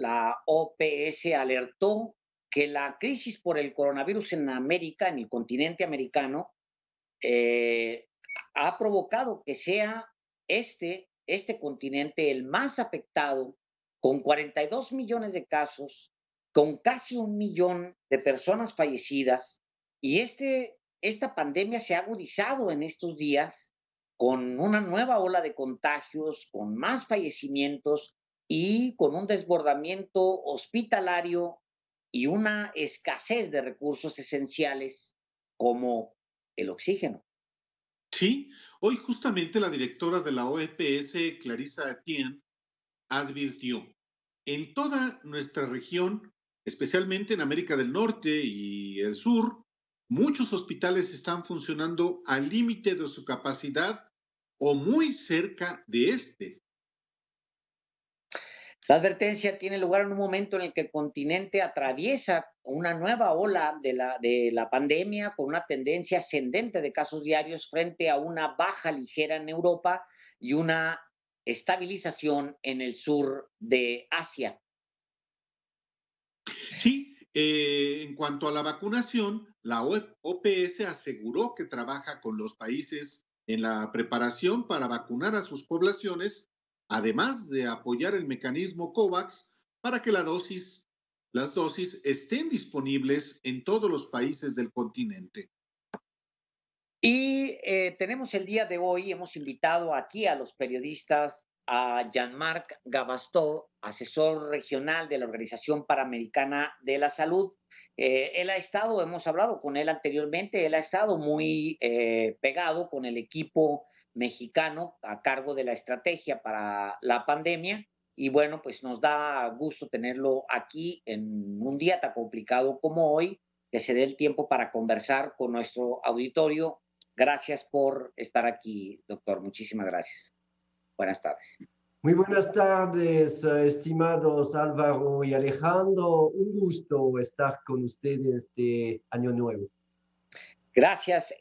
la OPS alertó que la crisis por el coronavirus en América, en el continente americano, eh, ha provocado que sea este continente el más afectado, con 42 millones de casos, con casi 1 millón de personas fallecidas, y esta pandemia se ha agudizado en estos días con una nueva ola de contagios, con más fallecimientos y con un desbordamiento hospitalario y una escasez de recursos esenciales como el oxígeno. Sí, hoy justamente la directora de la OEPS, Clarissa Etienne, advirtió, en toda nuestra región, especialmente en América del Norte y el sur, muchos hospitales están funcionando al límite de su capacidad o muy cerca de este. La advertencia tiene lugar en un momento en el que el continente atraviesa una nueva ola de la pandemia con una tendencia ascendente de casos diarios frente a una baja ligera en Europa y una estabilización en el sur de Asia. Sí, en cuanto a la vacunación, la OPS aseguró que trabaja con los países en la preparación para vacunar a sus poblaciones, además de apoyar el mecanismo COVAX para que las dosis estén disponibles en todos los países del continente. Y tenemos el día de hoy, hemos invitado aquí a los periodistas a Jean-Marc Gabastó, asesor regional de la Organización Panamericana de la Salud. Él ha estado, hemos hablado con él anteriormente, él ha estado muy pegado con el equipo mexicano a cargo de la estrategia para la pandemia. Y bueno, pues nos da gusto tenerlo aquí en un día tan complicado como hoy, que se dé el tiempo para conversar con nuestro auditorio. Gracias por estar aquí, doctor. Muchísimas gracias. Buenas tardes. Muy buenas tardes, estimados Álvaro y Alejandro. Un gusto estar con ustedes este año nuevo. Gracias.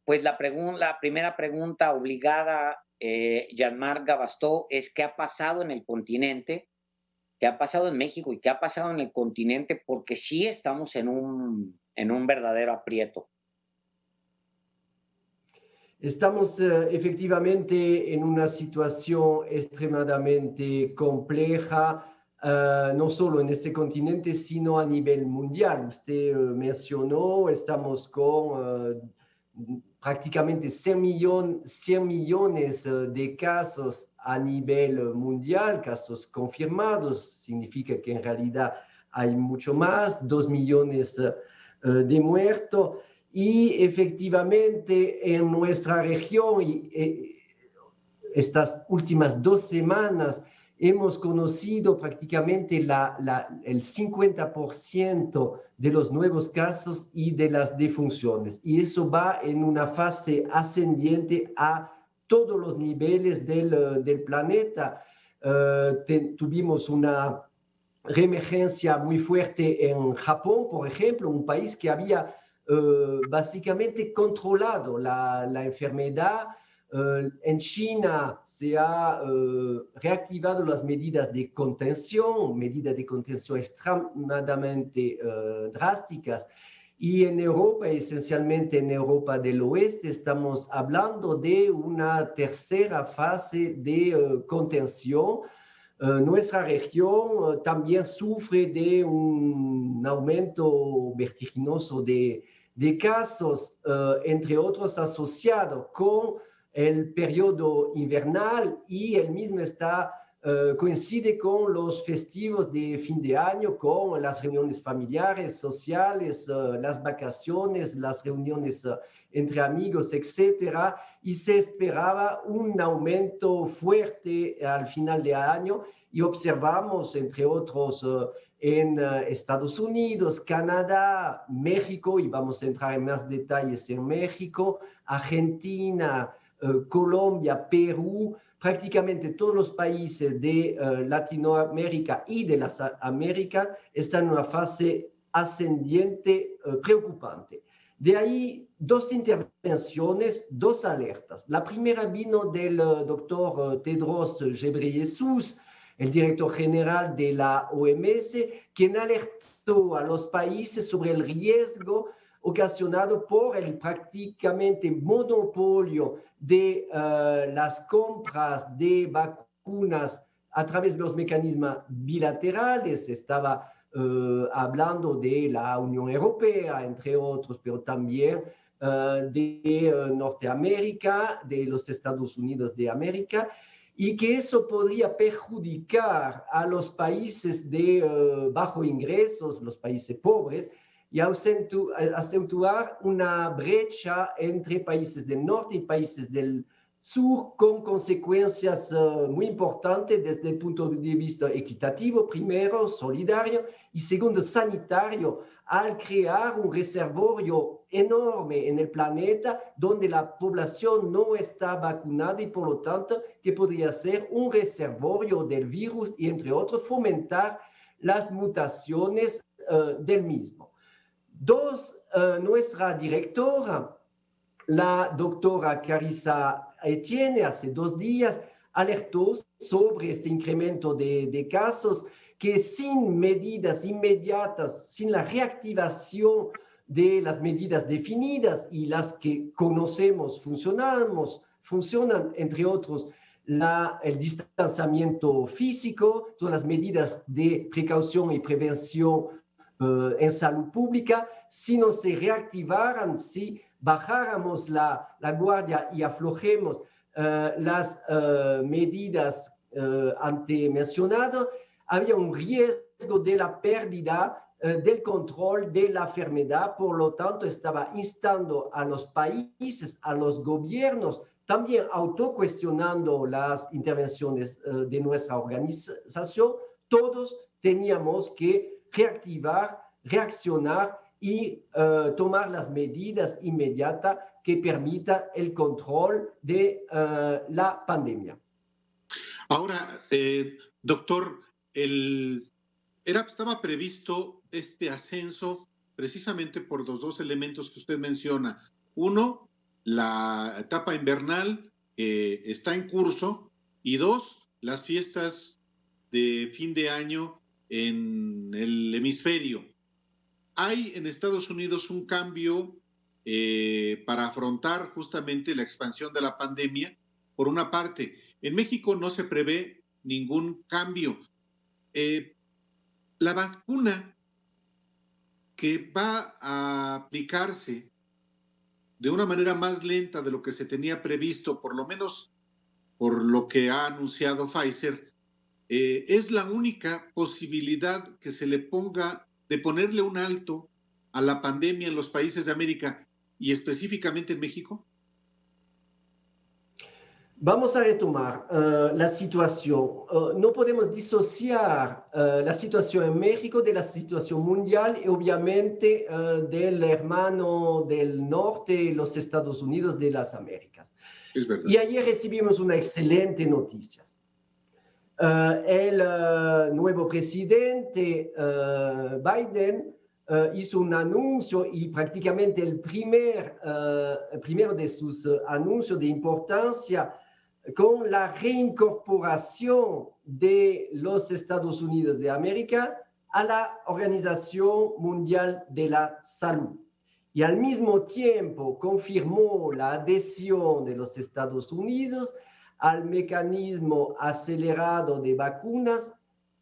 Pues la primera pregunta obligada, Jean-Marc Gabastó, es qué ha pasado en el continente, qué ha pasado en México y qué ha pasado en el continente, porque sí estamos en un verdadero aprieto. Estamos efectivamente en una situación extremadamente compleja, no solo en este continente, sino a nivel mundial. Usted mencionó, estamos con prácticamente 100 millones de casos a nivel mundial, casos confirmados, significa que en realidad hay mucho más, 2 millones de muertos. Y efectivamente en nuestra región, estas últimas 2 semanas, hemos conocido prácticamente el 50% de los nuevos casos y de las defunciones. Y eso va en una fase ascendiente a todos los niveles del planeta. Tuvimos una reemergencia muy fuerte en Japón, por ejemplo, un país que había básicamente controlado la enfermedad. En China se han reactivado las medidas de contención extremadamente drásticas. Y en Europa, esencialmente en Europa del Oeste, estamos hablando de una tercera fase de contención. Nuestra región también sufre de un aumento vertiginoso de casos, entre otros asociados con el periodo invernal, y el mismo coincide con los festivos de fin de año, con las reuniones familiares, sociales, las vacaciones, las reuniones entre amigos, etcétera, y se esperaba un aumento fuerte al final de año, y observamos, entre otros, en Estados Unidos, Canadá, México, y vamos a entrar en más detalles en México, Argentina, Colombia, Perú, prácticamente todos los países de Latinoamérica y de las Américas están en una fase ascendiente preocupante. De ahí dos intervenciones, dos alertas. La primera vino del doctor Tedros Ghebreyesus, el director general de la OMS, quien alertó a los países sobre el riesgo ocasionado por el prácticamente monopolio de las compras de vacunas a través de los mecanismos bilaterales. Estaba hablando de la Unión Europea, entre otros, pero también de Norteamérica, de los Estados Unidos de América, y que eso podría perjudicar a los países de bajo ingresos, los países pobres, y acentuar una brecha entre países del norte y países del sur, con consecuencias muy importantes desde el punto de vista equitativo, primero, solidario, y segundo, sanitario, al crear un reservorio enorme en el planeta donde la población no está vacunada y por lo tanto que podría ser un reservorio del virus y entre otros fomentar las mutaciones del mismo. Nuestra directora, la doctora Clarissa Etienne, hace 2 días alertó sobre este incremento de casos que sin medidas inmediatas, sin la reactivación de las medidas definidas y las que conocemos funcionan, entre otros, el distanciamiento físico, todas las medidas de precaución y prevención en salud pública, si no se reactivaran, si bajáramos la guardia y aflojemos las medidas ante mencionado, había un riesgo de la pérdida del control de la enfermedad. Por lo tanto, estaba instando a los países, a los gobiernos, también autocuestionando las intervenciones de nuestra organización. Todos teníamos que reactivar, reaccionar y tomar las medidas inmediatas que permitan el control de la pandemia. Ahora, doctor, estaba previsto este ascenso precisamente por los 2 elementos que usted menciona. Uno, la etapa invernal está en curso, y 2, las fiestas de fin de año en el hemisferio. Hay en Estados Unidos un cambio para afrontar justamente la expansión de la pandemia. Por una parte, en México no se prevé ningún cambio. La vacuna que va a aplicarse de una manera más lenta de lo que se tenía previsto, por lo menos por lo que ha anunciado Pfizer, es la única posibilidad que se le ponga de ponerle un alto a la pandemia en los países de América y específicamente en México. Vamos a retomar la situación. No podemos disociar la situación en México de la situación mundial y obviamente del hermano del norte, los Estados Unidos de las Américas. Es verdad. Y ayer recibimos una excelente noticia. El nuevo presidente Biden hizo un anuncio y prácticamente el primero de sus anuncios de importancia con la reincorporación de los Estados Unidos de América a la Organización Mundial de la Salud. Y al mismo tiempo confirmó la adhesión de los Estados Unidos al mecanismo acelerado de vacunas,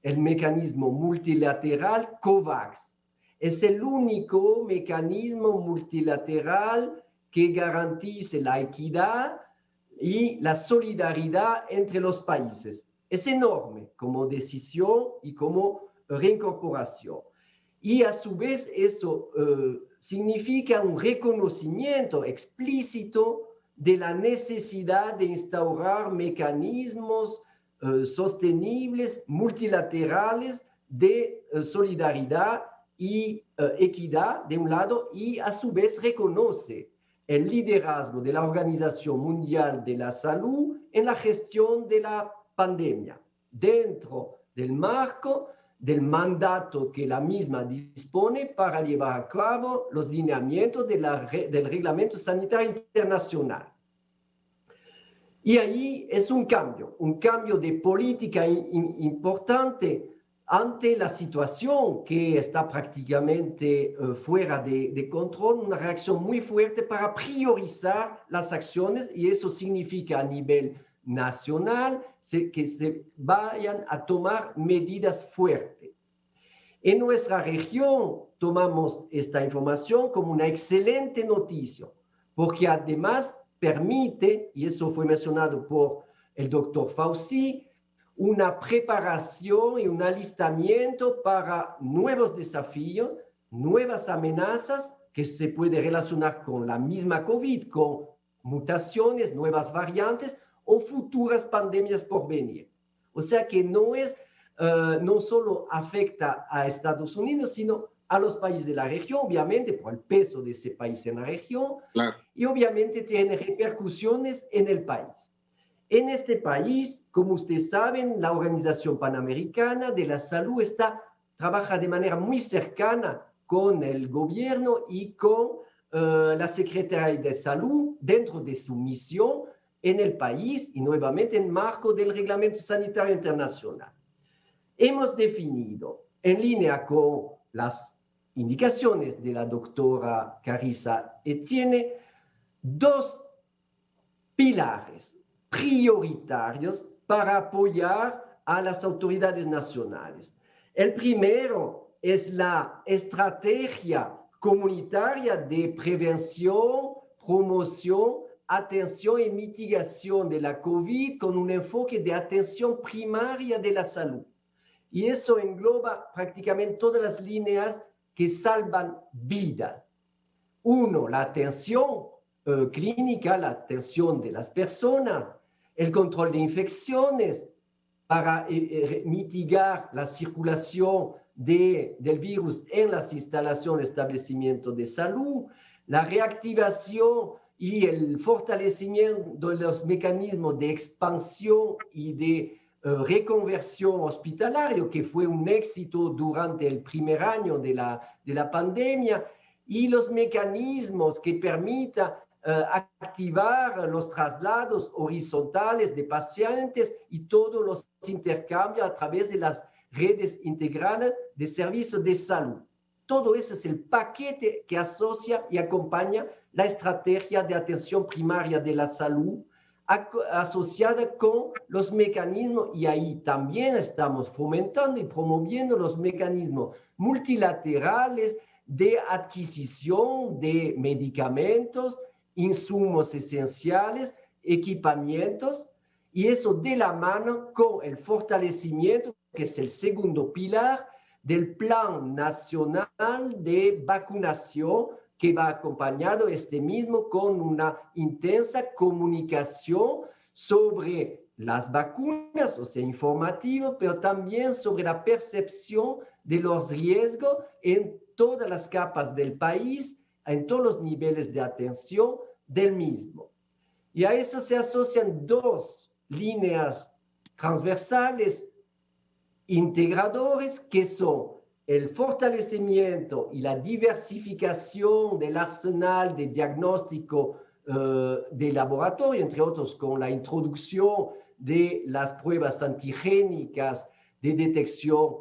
el mecanismo multilateral COVAX. Es el único mecanismo multilateral que garantice la equidad y la solidaridad entre los países. Es enorme como decisión y como reincorporación. Y a su vez eso significa un reconocimiento explícito de la necesidad de instaurar mecanismos sostenibles, multilaterales, de solidaridad y equidad de un lado, y a su vez reconoce el liderazgo de la Organización Mundial de la Salud en la gestión de la pandemia, dentro del marco del mandato que la misma dispone para llevar a cabo los lineamientos del Reglamento Sanitario Internacional. Y ahí es un cambio de política importante ante la situación que está prácticamente fuera de control, una reacción muy fuerte para priorizar las acciones, y eso significa a nivel nacional que se vayan a tomar medidas fuertes. En nuestra región tomamos esta información como una excelente noticia, porque además permite, y eso fue mencionado por el doctor Fauci, una preparación y un alistamiento para nuevos desafíos, nuevas amenazas que se pueden relacionar con la misma COVID, con mutaciones, nuevas variantes o futuras pandemias por venir. O sea que no solo afecta a Estados Unidos, sino a los países de la región, obviamente por el peso de ese país en la región, Claro. y obviamente tiene repercusiones en el país. En este país, como ustedes saben, la Organización Panamericana de la Salud trabaja de manera muy cercana con el gobierno y con la Secretaría de Salud dentro de su misión en el país y nuevamente en marco del Reglamento Sanitario Internacional. Hemos definido, en línea con las indicaciones de la doctora Carissa Etienne, dos pilares prioritarios para apoyar a las autoridades nacionales. El primero es la estrategia comunitaria de prevención, promoción, atención y mitigación de la COVID con un enfoque de atención primaria de la salud. Y eso engloba prácticamente todas las líneas que salvan vidas. Uno, la atención clínica, la atención de las personas, el control de infecciones para mitigar la circulación del virus en las instalaciones, establecimientos de salud, la reactivación y el fortalecimiento de los mecanismos de expansión y de reconversión hospitalaria, que fue un éxito durante el primer año de la pandemia, y los mecanismos que permitan activar los traslados horizontales de pacientes y todos los intercambios a través de las redes integrales de servicios de salud. Todo eso es el paquete que asocia y acompaña la estrategia de atención primaria de la salud asociada con los mecanismos, y ahí también estamos fomentando y promoviendo los mecanismos multilaterales de adquisición de medicamentos, insumos esenciales, equipamientos, y eso de la mano con el fortalecimiento, que es el segundo pilar, del Plan Nacional de Vacunación, que va acompañado mismo con una intensa comunicación sobre las vacunas, o sea, informativo, pero también sobre la percepción de los riesgos en todas las capas del país, en todos los niveles de atención del mismo. Y a eso se asocian dos líneas transversales integradores, que son el fortalecimiento y la diversificación del arsenal de diagnóstico de laboratorio, entre otros con la introducción de las pruebas antigénicas de detección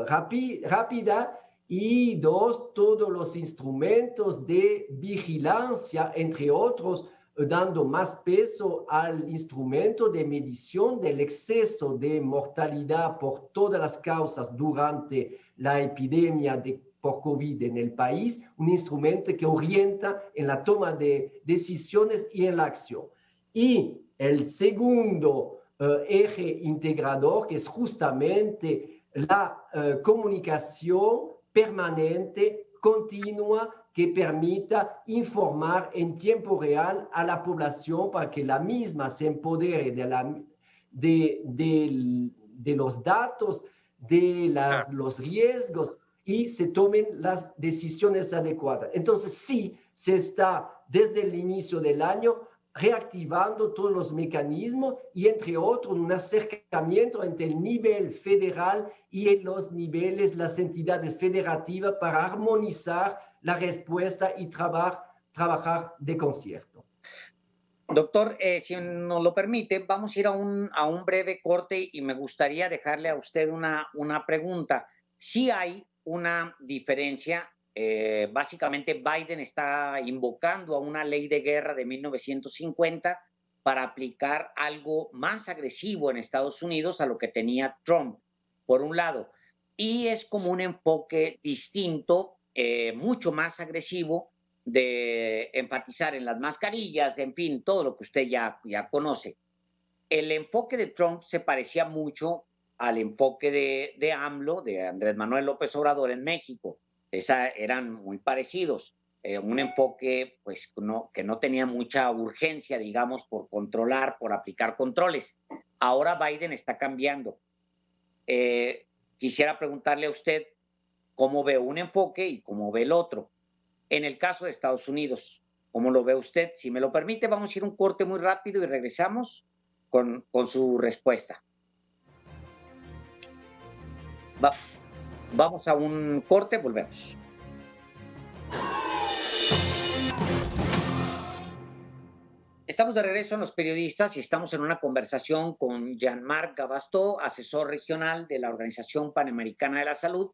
rápida, y dos, todos los instrumentos de vigilancia, entre otros, dando más peso al instrumento de medición del exceso de mortalidad por todas las causas durante la epidemia por COVID en el país, un instrumento que orienta en la toma de decisiones y en la acción. Y el segundo eje integrador, que es justamente la comunicación permanente, continua, que permita informar en tiempo real a la población para que la misma se empodere de los datos, de los riesgos, y se tomen las decisiones adecuadas. Entonces, sí, se está desde el inicio del año reactivando todos los mecanismos y, entre otros, un acercamiento entre el nivel federal y los niveles, las entidades federativas, para armonizar la respuesta y trabajar de concierto. Doctor, si nos lo permite, vamos a ir a un breve corte y me gustaría dejarle a usted una pregunta. Sí hay una diferencia. Básicamente, Biden está invocando a una ley de guerra de 1950 para aplicar algo más agresivo en Estados Unidos a lo que tenía Trump, por un lado. Y es como un enfoque distinto, mucho más agresivo de enfatizar en las mascarillas, en fin, todo lo que usted ya conoce. El enfoque de Trump se parecía mucho al enfoque de AMLO, de Andrés Manuel López Obrador en México. Eran muy parecidos. Un enfoque pues, que no tenía mucha urgencia, digamos, por controlar, por aplicar controles. Ahora Biden está cambiando. Quisiera preguntarle a usted cómo ve un enfoque y cómo ve el otro. En el caso de Estados Unidos, ¿cómo lo ve usted? Si me lo permite, vamos a ir a un corte muy rápido y regresamos con su respuesta. Va, vamos a un corte, volvemos. Estamos de regreso en Los Periodistas y estamos en una conversación con Jean-Marc Gabastó, asesor regional de la Organización Panamericana de la Salud.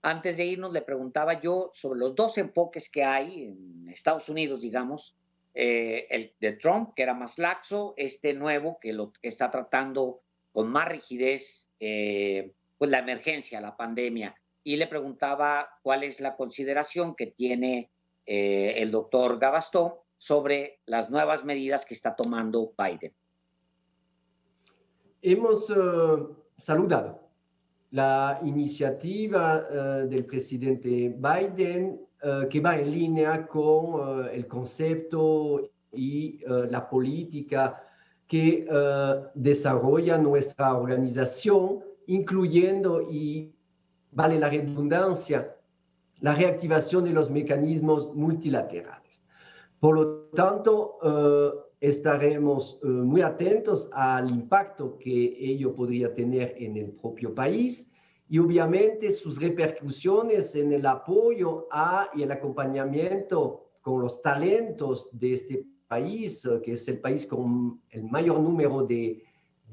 Antes de irnos, le preguntaba yo sobre los dos enfoques que hay en Estados Unidos, digamos, el de Trump, que era más laxo, este nuevo, que lo que está tratando con más rigidez, pues la emergencia, la pandemia. Y le preguntaba cuál es la consideración que tiene el doctor Gabastó sobre las nuevas medidas que está tomando Biden. Hemos saludado la iniciativa del presidente Biden que va en línea con el concepto y la política que desarrolla nuestra organización, incluyendo, y vale la redundancia, la reactivación de los mecanismos multilaterales. Por lo tanto, estaremos muy atentos al impacto que ello podría tener en el propio país y obviamente sus repercusiones en el apoyo y el acompañamiento con los talentos de este país, que es el país con el mayor número de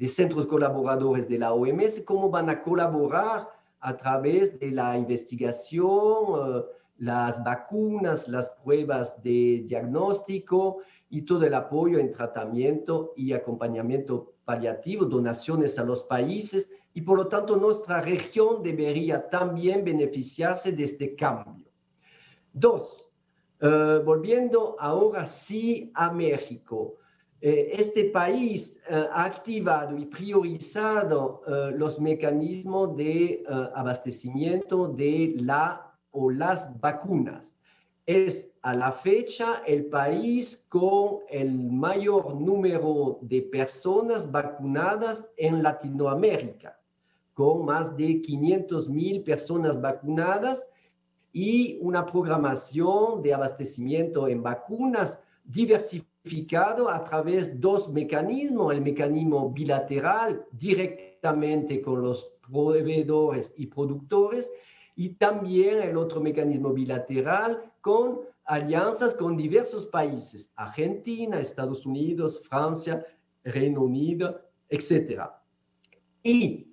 centros colaboradores de la OMS, cómo van a colaborar a través de la investigación, las vacunas, las pruebas de diagnóstico y todo el apoyo en tratamiento y acompañamiento paliativo, donaciones a los países, y por lo tanto nuestra región debería también beneficiarse de este cambio. Dos, volviendo ahora sí a México. Este país ha activado y priorizado los mecanismos de abastecimiento de las vacunas. Es a la fecha el país con el mayor número de personas vacunadas en Latinoamérica, con más de 500,000 personas vacunadas y una programación de abastecimiento en vacunas diversificado a través de dos mecanismos, el mecanismo bilateral directamente con los proveedores y productores, y también el otro mecanismo bilateral con alianzas con diversos países, Argentina, Estados Unidos, Francia, Reino Unido, etc. Y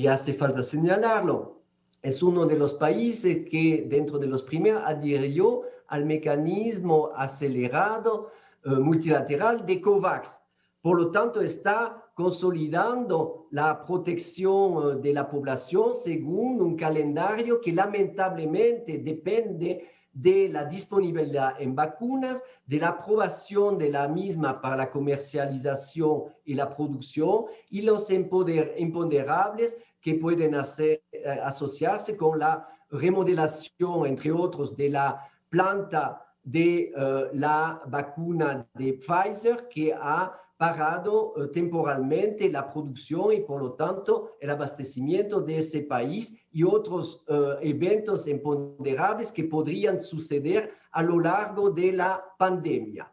hace falta señalarlo, es uno de los países que dentro de los primeros adhirió al mecanismo acelerado multilateral de COVAX. Por lo tanto, está consolidando la protección de la población según un calendario que lamentablemente depende de la disponibilidad en vacunas, de la aprobación de la misma para la comercialización y la producción y los imponderables que pueden asociarse con la remodelación, entre otros, de la planta de la vacuna de Pfizer, que ha parado temporalmente la producción y por lo tanto el abastecimiento de este país y otros eventos imponderables que podrían suceder a lo largo de la pandemia.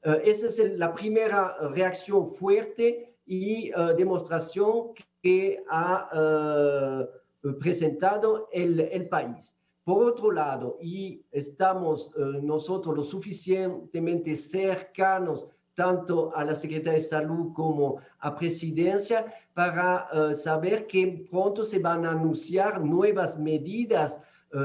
Esa es la primera reacción fuerte y demostración que ha presentado el país. Por otro lado, y estamos nosotros lo suficientemente cercanos tanto a la Secretaría de Salud como a Presidencia para saber que pronto se van a anunciar nuevas medidas.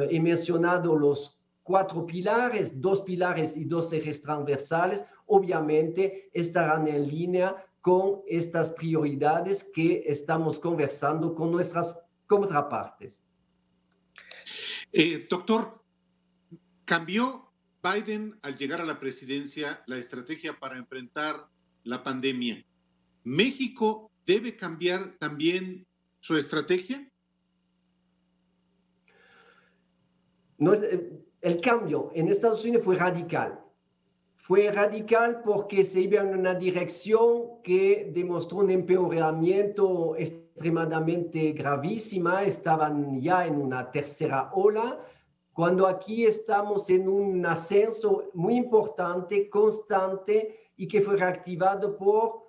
He mencionado los 4 pilares, 2 pilares y 2 ejes transversales. Obviamente estarán en línea con estas prioridades que estamos conversando con nuestras contrapartes. Doctor, ¿cambió Biden al llegar a la presidencia la estrategia para enfrentar la pandemia? ¿México debe cambiar también su estrategia? No es, el cambio en Estados Unidos fue radical. Fue radical porque se iba en una dirección que demostró un empeoramiento extremadamente gravísima. Estaban ya en una tercera ola, cuando aquí estamos en un ascenso muy importante, constante, y que fue reactivado por,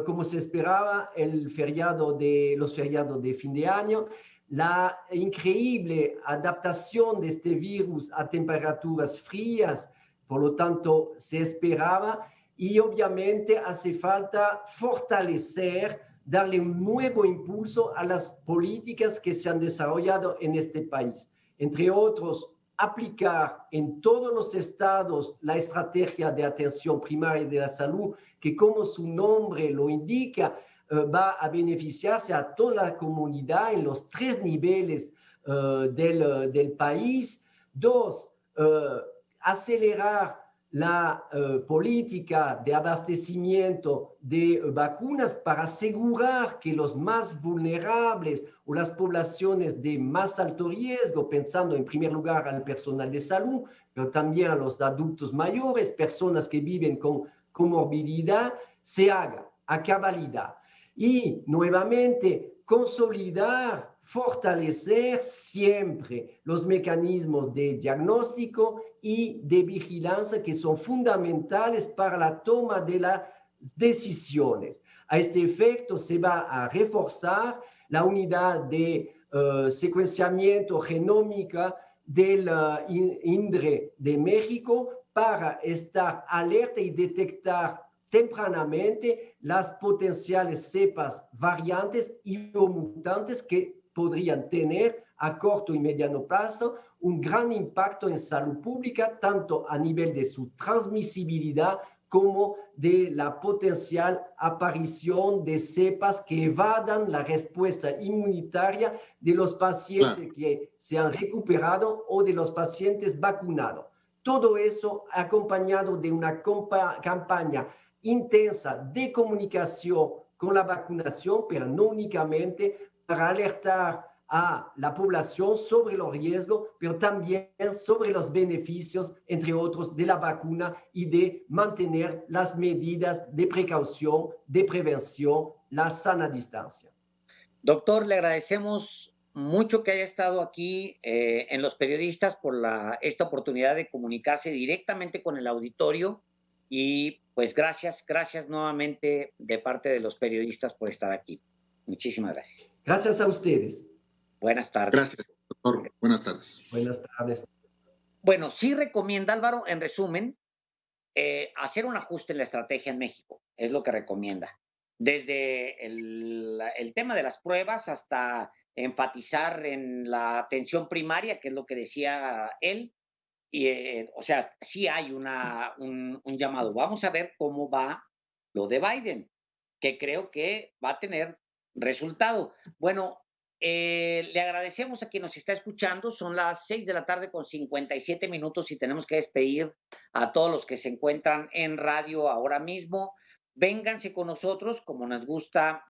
como se esperaba, los feriados de fin de año. La increíble adaptación de este virus a temperaturas frías, por lo tanto, se esperaba, y obviamente hace falta fortalecer, darle un nuevo impulso a las políticas que se han desarrollado en este país. Entre otros, aplicar en todos los estados la estrategia de atención primaria de la salud, que como su nombre lo indica, va a beneficiarse a toda la comunidad en los 3 niveles del país. 2, acelerar la política de abastecimiento de vacunas para asegurar que los más vulnerables o las poblaciones de más alto riesgo, pensando en primer lugar al personal de salud, pero también a los adultos mayores, personas que viven con comorbilidad, se haga a cabalidad. Y nuevamente consolidar, fortalecer siempre los mecanismos de diagnóstico y de vigilancia que son fundamentales para la toma de las decisiones. A este efecto se va a reforzar la unidad de secuenciamiento genómica del INDRE de México para estar alerta y detectar tempranamente las potenciales cepas variantes y o mutantes que podrían tener a corto y mediano plazo un gran impacto en salud pública, tanto a nivel de su transmisibilidad como de la potencial aparición de cepas que evadan la respuesta inmunitaria de los pacientes que se han recuperado o de los pacientes vacunados. Todo eso acompañado de una campaña intensa de comunicación con la vacunación, pero no únicamente para alertar a la población sobre los riesgos, pero también sobre los beneficios, entre otros, de la vacuna y de mantener las medidas de precaución, de prevención, la sana distancia. Doctor, le agradecemos mucho que haya estado aquí en Los Periodistas por esta oportunidad de comunicarse directamente con el auditorio y pues gracias nuevamente de parte de Los Periodistas por estar aquí. Muchísimas gracias. Gracias a ustedes. Buenas tardes. Gracias, doctor. Buenas tardes. Buenas tardes. Bueno, sí recomienda, Álvaro, en resumen, hacer un ajuste en la estrategia en México. Es lo que recomienda. Desde el tema de las pruebas hasta enfatizar en la atención primaria, que es lo que decía él. Y, o sea, sí hay un llamado. Vamos a ver cómo va lo de Biden, que creo que va a tener resultado. Bueno, le agradecemos a quien nos está escuchando. Son las 6 de la tarde con 57 minutos y tenemos que despedir a todos los que se encuentran en radio ahora mismo. Vénganse con nosotros, como nos gusta